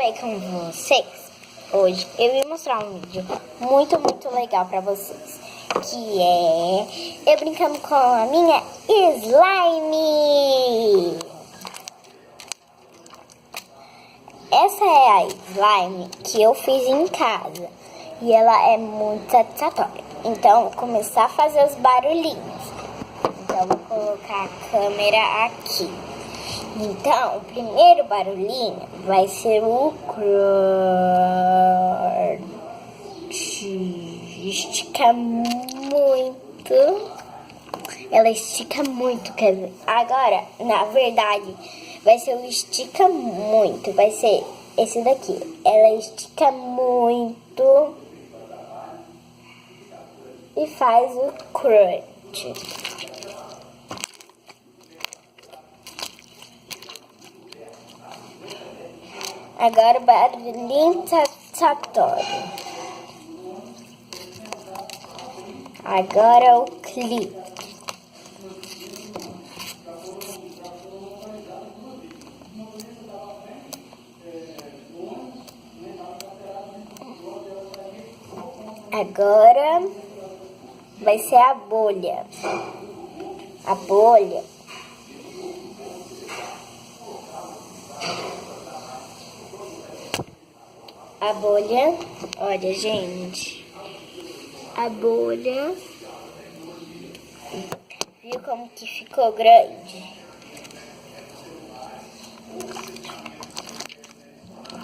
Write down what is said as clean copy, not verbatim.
aí com vocês. Hoje eu vim mostrar um vídeo muito legal pra vocês, que é eu brincando com a minha slime. Essa é a slime que eu fiz em casa e ela é muito satisfatória. Então vou começar a fazer os barulhinhos. Então vou colocar a câmera aqui. Então, o primeiro barulhinho vai ser o crunch. Estica muito. Ela estica muito, quer ver? Agora, na verdade, vai ser o estica muito. Vai ser esse daqui. Ela estica muito e faz o crunch. Agora o barulhinho satisfatório. Agora o clique. Agora vai ser a bolha. A bolha. A bolha, olha, gente, a bolha, viu como que ficou grande?